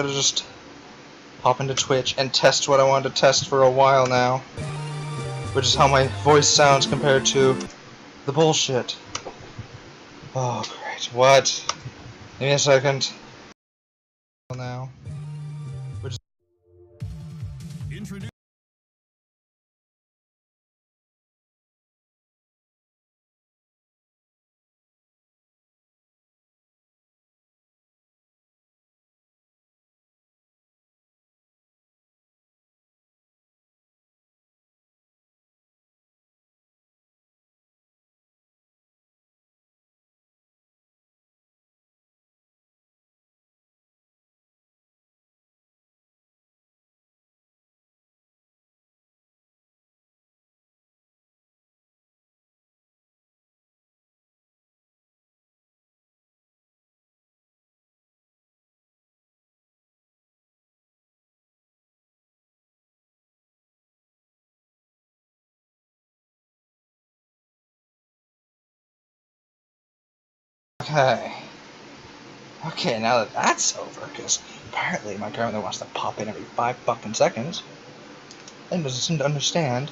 to just hop into Twitch and test what I wanted to test for a while now, which is how my voice sounds compared to the bullshit. Oh, great. What? Give me a second. Now. Which Introduce. Okay, now that that's over, because apparently my grandmother wants to pop in every 5 fucking seconds and doesn't seem to understand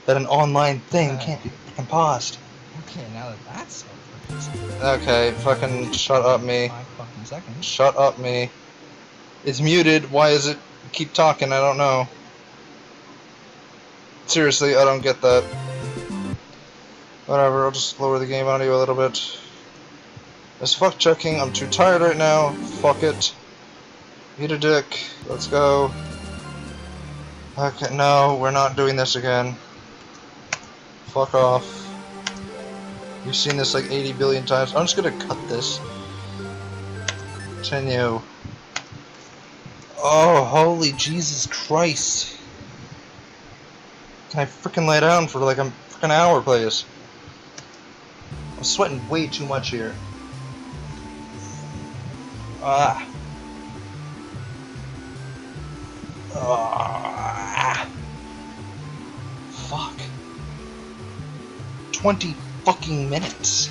that an online thing can't be fucking paused. Okay, now that that's over. Okay, fucking shut up me. 5 fucking seconds. Shut up me. It's muted, why is it keep talking? I don't know. Seriously, I don't get that. Whatever, I'll just lower the game audio a little bit. It's fuck checking, I'm too tired right now. Fuck it. Eat a dick. Let's go. Okay, no, we're not doing this again. Fuck off. You've seen this like 80 billion times. I'm just gonna cut this. Continue. Oh, holy Jesus Christ. Can I frickin' lay down for like a frickin' hour, please? I'm sweating way too much here. Fuck. 20 fucking minutes.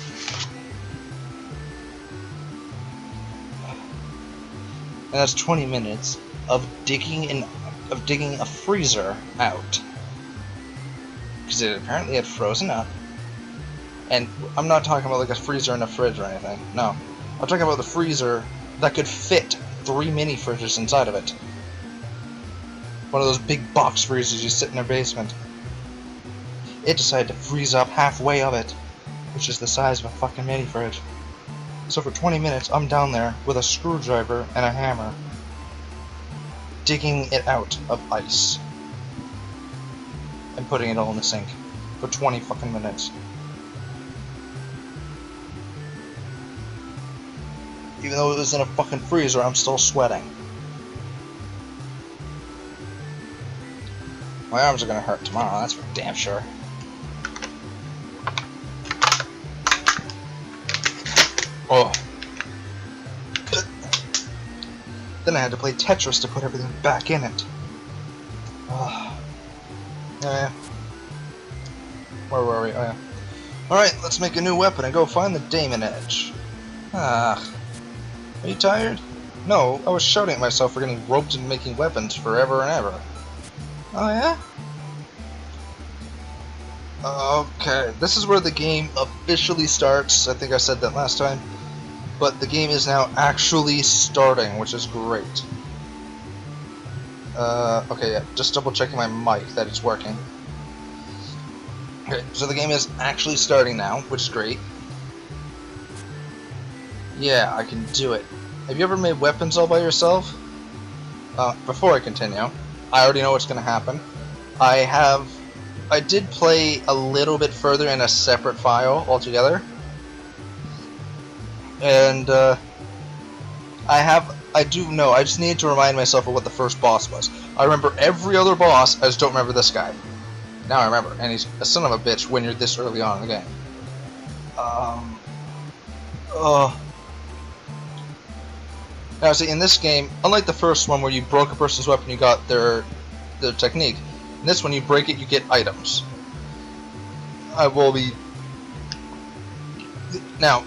And that's 20 minutes of digging a freezer out. Because it apparently had frozen up. And I'm not talking about like a freezer in a fridge or anything. No. I'm talking about the freezer that could fit 3 mini fridges inside of it. One of those big box freezers you sit in your basement. It decided to freeze up halfway of it, which is the size of a fucking mini fridge. So for 20 minutes, I'm down there with a screwdriver and a hammer, digging it out of ice, and putting it all in the sink for 20 fucking minutes. Even though it was in a fucking freezer, I'm still sweating. My arms are gonna hurt tomorrow, that's for damn sure. Oh. Then I had to play Tetris to put everything back in it. Oh. Yeah. Where were we? Oh yeah. Alright, let's make a new weapon and go find the Daemon Edge. Ah. Are you tired? No, I was shouting at myself for getting roped into making weapons forever and ever. Oh yeah? Okay, this is where the game officially starts. I think I said that last time. But the game is now actually starting, which is great. Okay, yeah, just double checking my mic that it's working. Okay, so the game is actually starting now, which is great. Yeah, I can do it. Have you ever made weapons all by yourself? Before I continue, I already know what's going to happen. I did play a little bit further in a separate file altogether. And, I do know, I just need to remind myself of what the first boss was. I remember every other boss, I just don't remember this guy. Now I remember, and he's a son of a bitch when you're this early on in the game. Now see, in this game, unlike the first one where you broke a person's weapon, you got their technique. In this one, you break it, you get items. I will be... Now,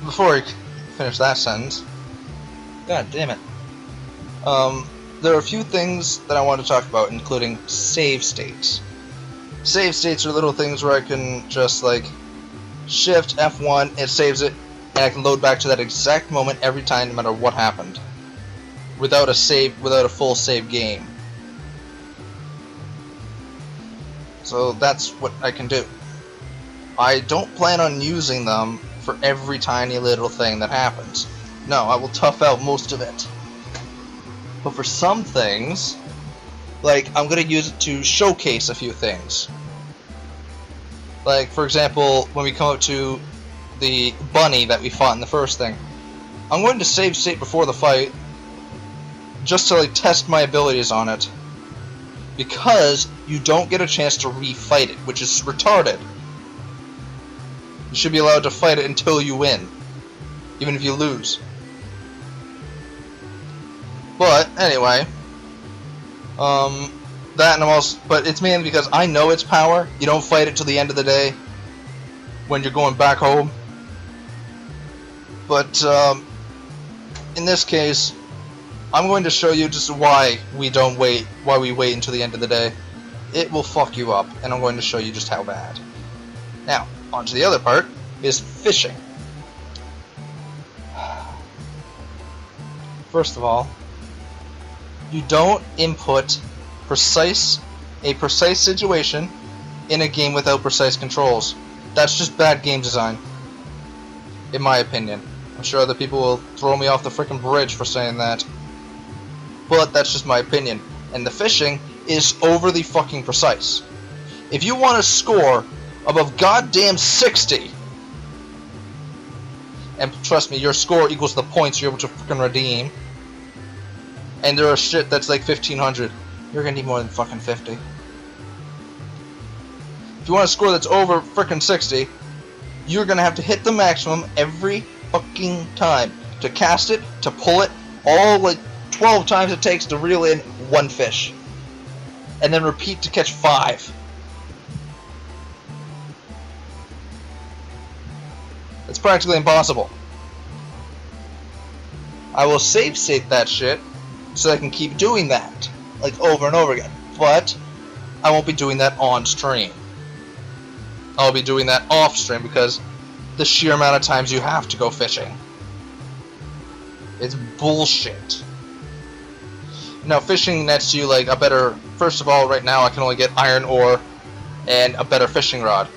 before I finish that sentence... God damn it. There are a few things that I want to talk about, including save states. Save states are little things where I can just like shift F1, it saves it, and I can load back to that exact moment every time, no matter what happened, without a full save game. So that's what I can do. I don't plan on using them for every tiny little thing that happens. No, I will tough out most of it. But for some things, like, I'm going to use it to showcase a few things. Like, for example, when we come up to the bunny that we fought in the first thing, I'm going to save state before the fight, just to like test my abilities on it. Because you don't get a chance to refight it, which is retarded. You should be allowed to fight it until you win, even if you lose. But anyway, that and I'm also, but it's mainly because I know its power. You don't fight it till the end of the day when you're going back home. But in this case, I'm going to show you just why we wait until the end of the day. It will fuck you up, and I'm going to show you just how bad. Now, on to the other part, is fishing. First of all, you don't input a precise situation in a game without precise controls. That's just bad game design, in my opinion. I'm sure other people will throw me off the frickin' bridge for saying that, but that's just my opinion. And the fishing is overly fucking precise. If you want to score above goddamn 60, and trust me, your score equals the points you're able to fucking redeem, and there are shit that's like 1500, you're gonna need more than fucking 50. If you want a score that's over frickin' 60, you're gonna have to hit the maximum every fucking time. To cast it, to pull it, all like 12 times it takes to reel in one fish. And then repeat to catch 5. It's practically impossible. I will save state that shit so I can keep doing that, like over and over again. But I won't be doing that on stream. I'll be doing that off stream because the sheer amount of times you have to go fishing. It's bullshit. Now, fishing nets you like a better. First of all, right now I can only get iron ore and a better fishing rod.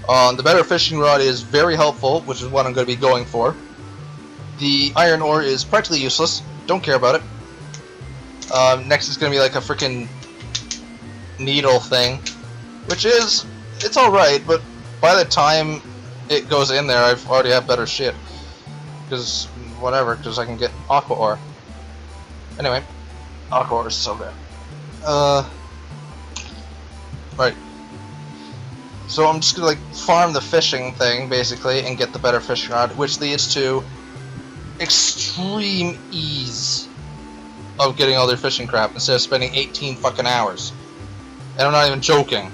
The better fishing rod is very helpful, which is what I'm going to be going for. The iron ore is practically useless. Don't care about it. Next is going to be like a freaking needle thing, which is, it's alright, but by the time it goes in there, I've already have better shit. Because, whatever, because I can get aqua ore. Anyway, aqua ore is so good. Right. So I'm just gonna like farm the fishing thing, basically, and get the better fishing rod, which leads to extreme ease of getting all their fishing crap instead of spending 18 fucking hours. And I'm not even joking.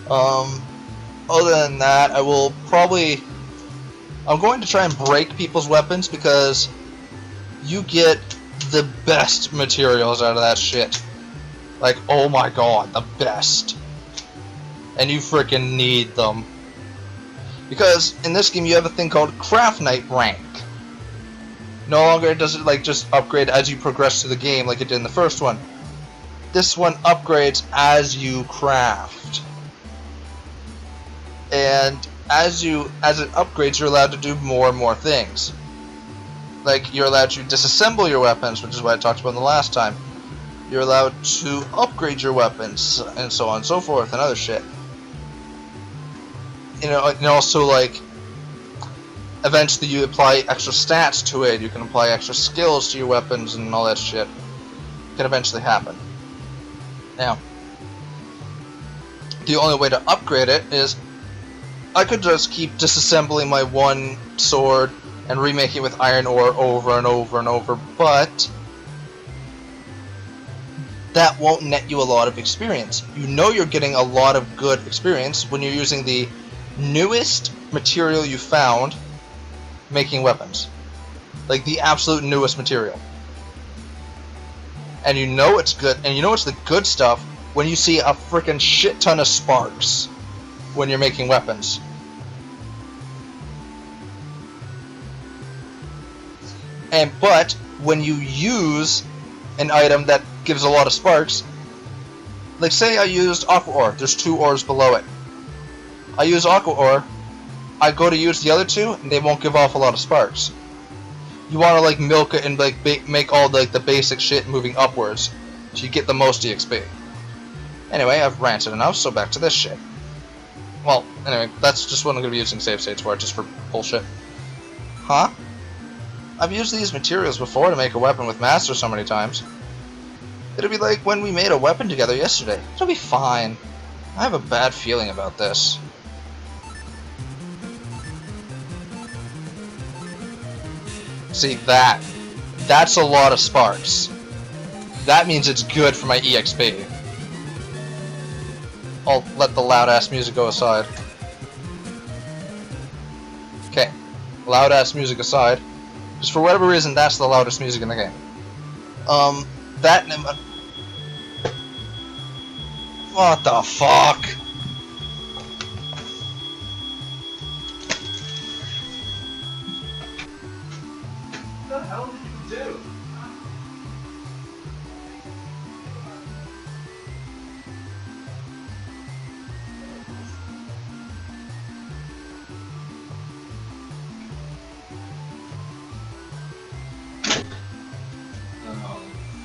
Other than that, I'm going to try and break people's weapons because you get the best materials out of that shit. Like, oh my god, the best. And you freaking need them. Because in this game you have a thing called Craft Knight rank. No longer does it like just upgrade as you progress through the game like it did in the first one. This one upgrades as you craft. And as it upgrades, you're allowed to do more and more things. Like, you're allowed to disassemble your weapons, which is what I talked about the last time. You're allowed to upgrade your weapons, and so on and so forth, and other shit. You know, and also, like, eventually you apply extra stats to it. You can apply extra skills to your weapons and all that shit. It can eventually happen. Now, the only way to upgrade it is I could just keep disassembling my one sword and remake it with iron ore over and over and over, but that won't net you a lot of experience. You know you're getting a lot of good experience when you're using the newest material you found making weapons. Like the absolute newest material. And you know it's good, and you know it's the good stuff when you see a freaking shit ton of sparks when you're making weapons. But when you use an item that gives a lot of sparks, like say I used aqua ore, there's 2 ores below it. I use aqua ore, I go to use the other 2, and they won't give off a lot of sparks. You want to like milk it and like make all like the basic shit moving upwards, so you get the most EXP. Anyway, I've ranted enough, so back to this shit. Well, anyway, that's just what I'm going to be using save states for, just for bullshit. Huh? I've used these materials before to make a weapon with Master so many times. It'll be like when we made a weapon together yesterday. It'll be fine. I have a bad feeling about this. See, that's a lot of sparks. That means it's good for my EXP. I'll let the loud-ass music go aside. Okay, loud-ass music aside. Just for whatever reason, that's the loudest music in the game. What the fuck? What the hell did you do? Oh,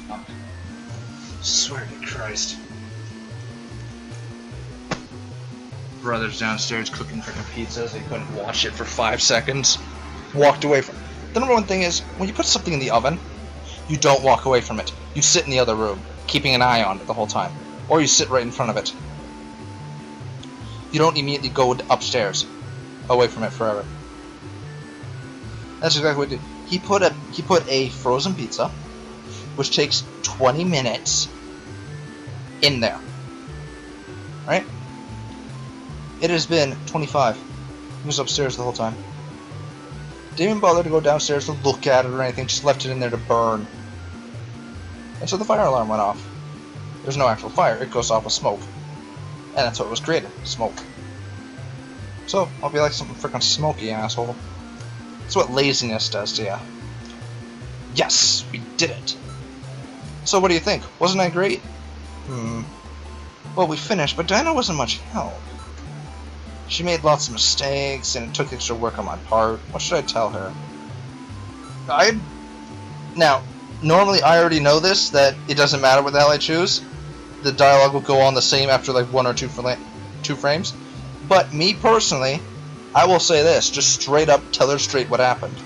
fuck. Swear to Christ. Brother's downstairs cooking freaking pizzas. He couldn't watch it for 5 seconds. Walked away from it. The number one thing is, when you put something in the oven, you don't walk away from it. You sit in the other room, keeping an eye on it the whole time. Or you sit right in front of it. You don't immediately go upstairs, away from it forever. That's exactly what he did. He put a frozen pizza, which takes 20 minutes, in there. Right? It has been 25. He was upstairs the whole time. Didn't even bother to go downstairs to look at it or anything, just left it in there to burn. And so the fire alarm went off. There's no actual fire, it goes off with smoke. And that's what was created, smoke. So, I'll be like some freaking smoky asshole. That's what laziness does to you. Yes, we did it. So what do you think? Wasn't I great? Well, we finished, but Dinah wasn't much help. She made lots of mistakes, and it took extra work on my part. What should I tell her? Now, normally I already know this, that it doesn't matter what the hell I choose. The dialogue will go on the same after like 1 or 2 frames. But me personally, I will say this, just straight up tell her straight what happened.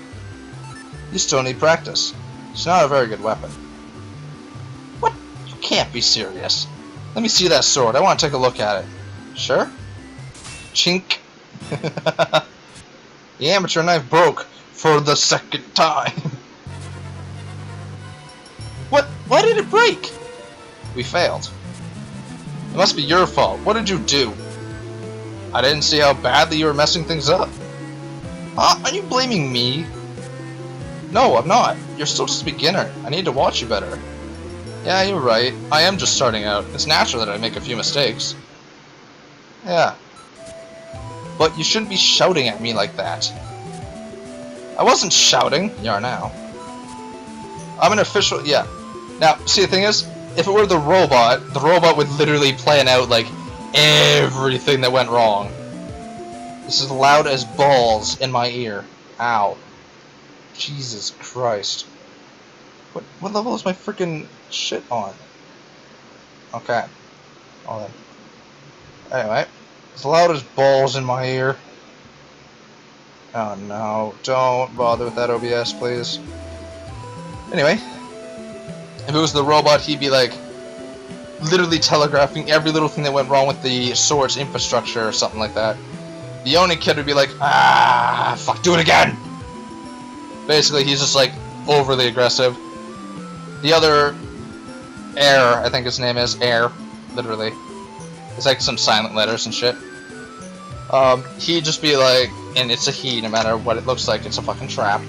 You still need practice. It's not a very good weapon. What? You can't be serious. Let me see that sword. I want to take a look at it. Sure? Chink. The amateur knife broke for the 2nd time. What? Why did it break? We failed. It must be your fault. What did you do? I didn't see how badly you were messing things up. Are you blaming me? No, I'm not. You're still just a beginner. I need to watch you better. Yeah, you're right. I am just starting out. It's natural that I make a few mistakes. Yeah. But you shouldn't be shouting at me like that. I wasn't shouting. You are now. I'm an official... Yeah. Now, see, the thing is, if it were the robot would literally plan out, like, everything that went wrong. This is loud as balls in my ear. Ow. Jesus Christ. What level is my freaking shit on? Okay. Well then. Anyway. It's loud as balls in my ear. Oh no. Don't bother with that OBS, please. Anyway. If it was the robot, he'd be like literally telegraphing every little thing that went wrong with the sword's infrastructure or something like that. The Oni kid would be like, ah, fuck, do it again! Basically, he's just like overly aggressive. The other Air, I think his name is Air, literally. It's like some silent letters and shit. He'd just be like, and it's a he, no matter what it looks like, it's a fucking trap.